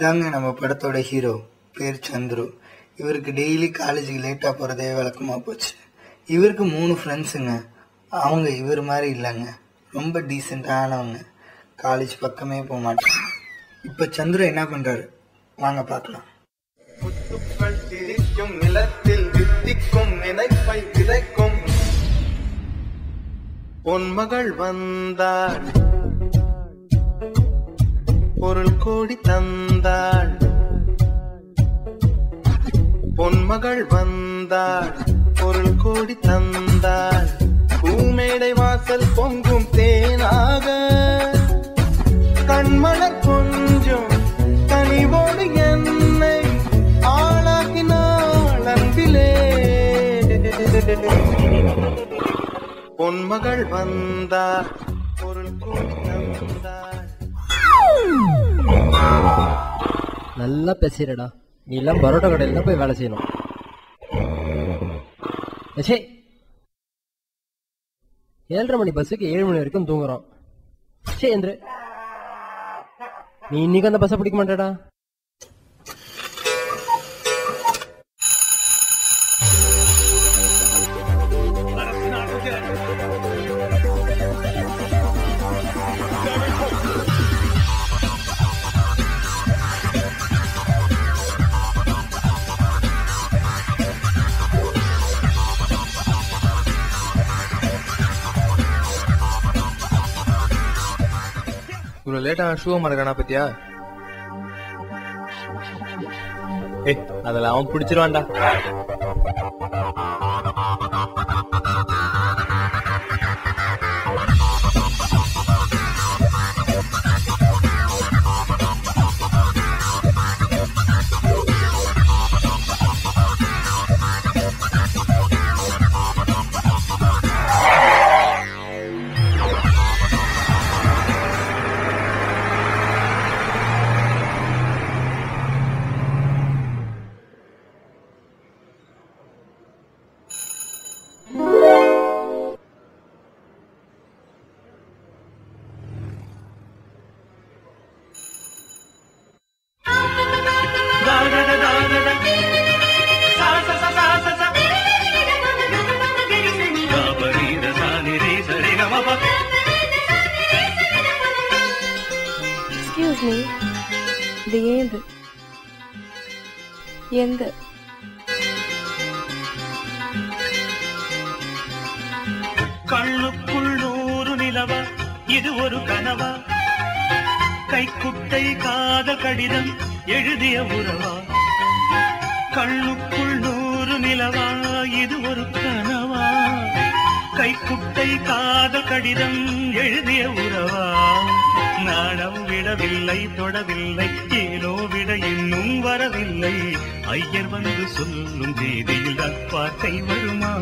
தாங்க நம்ம படத்தோட ஹீரோ. பேர் சந்துரு. இவருக்கு டெய்லி காலேஜுக்கு லேட்டாக போகிறதே வழக்கமாக போச்சு. இவருக்கு 3 ஃப்ரெண்ட்ஸுங்க. அவங்க இவர் மாதிரி இல்லைங்க, ரொம்ப டீசெண்டானவங்க. காலேஜ் பக்கமே போக மாட்டாங்க. இப்போ சந்துரு என்ன பண்ணுறாரு வாங்க பார்க்கலாம். முத்துக்கள் சிரிக்கும் நிலத்தில் வித்திக்கும் நினைப்பை விதைக்கும் பொன்மகள் வந்தாள், பொருள் கோடி தந்தாள். பொன்மகள் வந்தாள், பொருள் கோடி தந்தாள். பூமேடை வாசல் பொங்கும் தேனாக கண்மலர் கொஞ்சம் கனிவோடு என்னை ஆளாக்கினாள் அன்பிலே. பொன்மகள் வந்தாள், பொருள் கோடி தந்தாள். நல்லா பேசுறடா. நீ எல்லாம் பரோட்டா கடையில் தான் போய் வேலை செய்யணும். 7:30 மணி பஸ்ஸுக்கு 7 மணி வரைக்கும் தூங்குறோம். என்று நீ இன்னைக்கு அந்த பஸ்ஸை பிடிக்க மாட்டேடா. இவ்வளவு லேட்டா ஷூ மறக்கானா பத்தியா? அதெல்லாம் அவன் பிடிச்சிருவான்டா. Excuse me, இது ஏது எந்த கண்ணுக்குள் 100 நிலவா, இது ஒரு கனவா? கைக்குட்டை காதல் கடிதம் எழுதிய உறவா? கண்ணுக்குள் 100 நிலவா, இது ஒரு கனவா? கைக்குட்டை காதல் கடிதம் எழுதிய உறவா? நாணம் விடவில்லை, தொடவில்லை, ஏனோ விட இன்னும் வரவில்லை. ஐயர் வந்து சொல்லும் தேதியில் தான் வார்த்தை வருமா?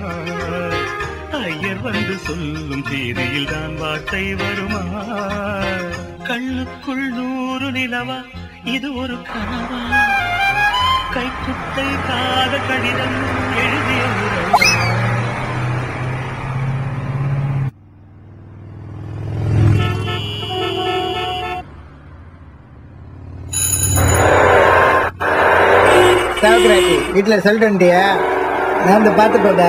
ஐயர் வந்து சொல்லும் தேதியில் தான் வார்த்தை வருமா? கண்ணுக்குள் 100 நிலவா, இது ஒரு கனவா? கைக்குட்டை காதல் கடிதம் எழுதிய உறவா? வீட்டுல சொல்லிட்டியா? நான் வந்து பார்த்து போத.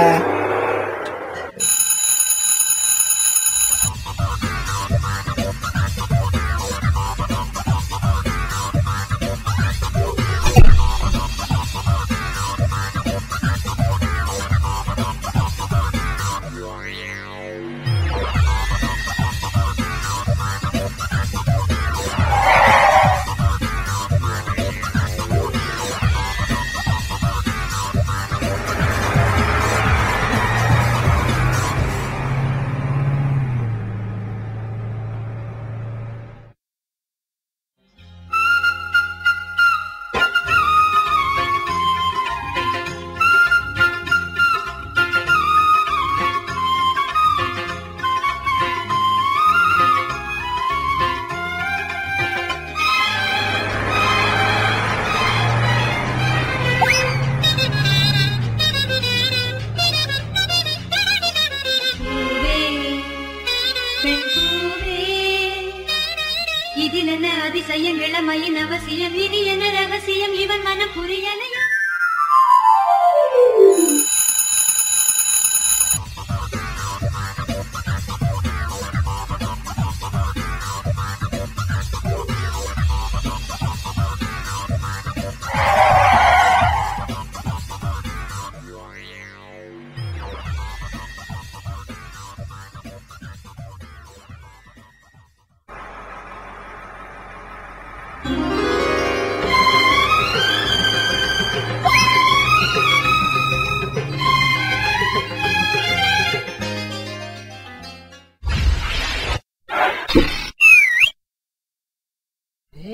அதிசயம் இளமையின் அவசியம் இது என்ன ரகசியம் இவன் மனம் புரியலையா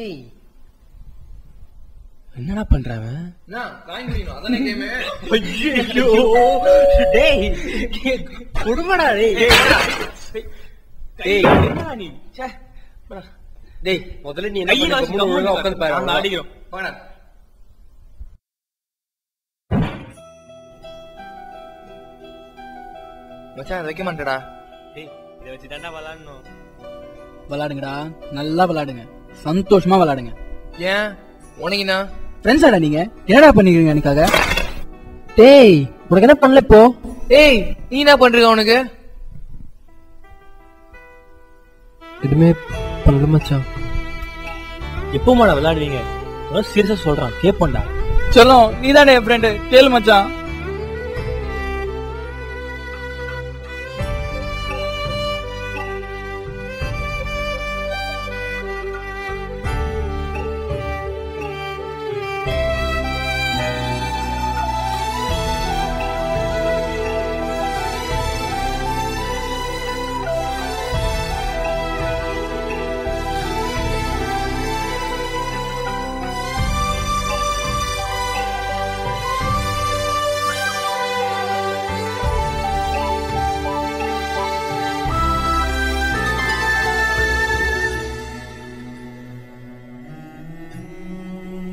ஏய் என்னடா பண்றவன்? ஐயோ டேய் குடுங்கடா டேய் டேய் என்னடா நீ ச்சே டேய் முதல்ல நீ என்ன பண்ணி ஒழுங்கா உட்கார்ந்து பாரு நான் அடிக்கிறோம் போடா மச்சான் அதை வைக்க மாட்டேடா. டேய் இத வச்சு தாண்டா விளையாடணும். விளையாடுங்கடா, நல்லா விளையாடுங்க, சந்தோஷமா விளையாடுங்க. ஏன் உனக்குண்ணா ஃப்ரெண்ட்ஸாடா நீங்க? என்னடா பண்ணிக்கிறீங்க எனக்காக? டேய் உனக்கு என்ன பண்ணல இப்போ? ஏய் நீ என்ன பண்றீங்க உனக்கு? எதுவுமே பண்ணல மச்சான். எப்போமாடா விளையாடுவீங்க? சீரியஸா சொல்றான் கேப்போண்டா. சொல்லும் நீதானே என் ஃப்ரெண்டு, கேளு மச்சான்.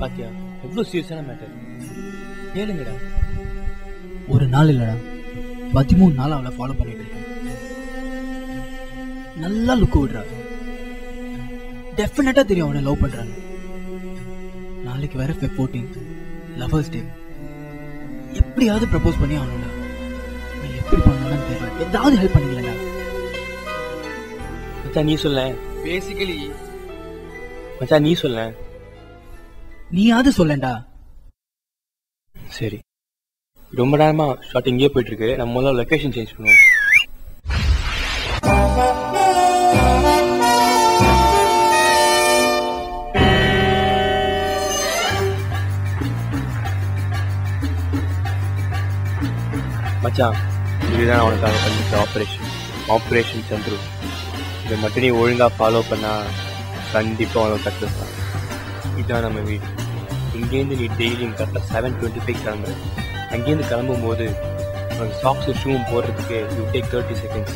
பாத்தியா எவ்வளவு சீரியஸான மேட்டர். கேளுங்கடா. ஒரு நாள் இல்லடா, 13 நாள் அவளை ஃபாலோ பண்ணிட்டு இருக்கேன். நல்லா லுக் விடுறா. டெஃபினட்டா தெரியும் அவனை லவ் பண்றாங்க. நாளைக்கு வேற Feb 14 லவர்ஸ் டே. எப்படியாவது ப்ரப்போஸ் பண்ணி அவனோட எப்படி பண்ணணும்னு தெரியல. ஏதாவது ஹெல்ப் பண்ணிக்கலடா. மச்சான் நீ சொல்ல. பேசிக்கலி மச்சான் நீ சொல்ல. நீயாவது சொல்லண்டா. சரி ரொம்ப நேரமா ஷார்ட் இங்கேயே போயிட்டு இருக்கு. நம்ம முதல்ல லொகேஷன் சேஞ்ச் பண்ணுவோம். மச்சான் இதுதான் அவனுக்காக பண்ணிட்ட ஆப்ரேஷன் சந்துரு. இதை மட்டும் நீ ஒழுங்கா ஃபாலோ பண்ணா கண்டிப்பா அவனுக்கு சக்சஸ் தான். இதுதான் நம்ம வீடு. இங்கேருந்து நீ டெய்லியும் கரெக்டாக 7:25 கிளம்புற. அங்கேருந்து கிளம்பும் போது உனக்கு சாக்ஸும் ஷூவும் போடுறதுக்கு யூ டேக் 30 seconds.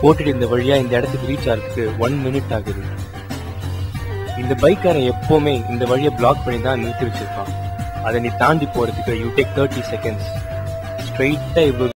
போட்டுட்டு இந்த வழியா இந்த இடத்துக்கு ரீச் ஆகிறதுக்கு 1 minute ஆகுது. இந்த பைக்காரன் எப்பவுமே இந்த வழியை பிளாக் பண்ணி தான் நிறுத்தி வச்சிருப்பான். அதை நீ தாண்டி போறதுக்கு யூ டேக் 30 seconds. ஸ்ட்ரெயிட்டா இவ்வளவு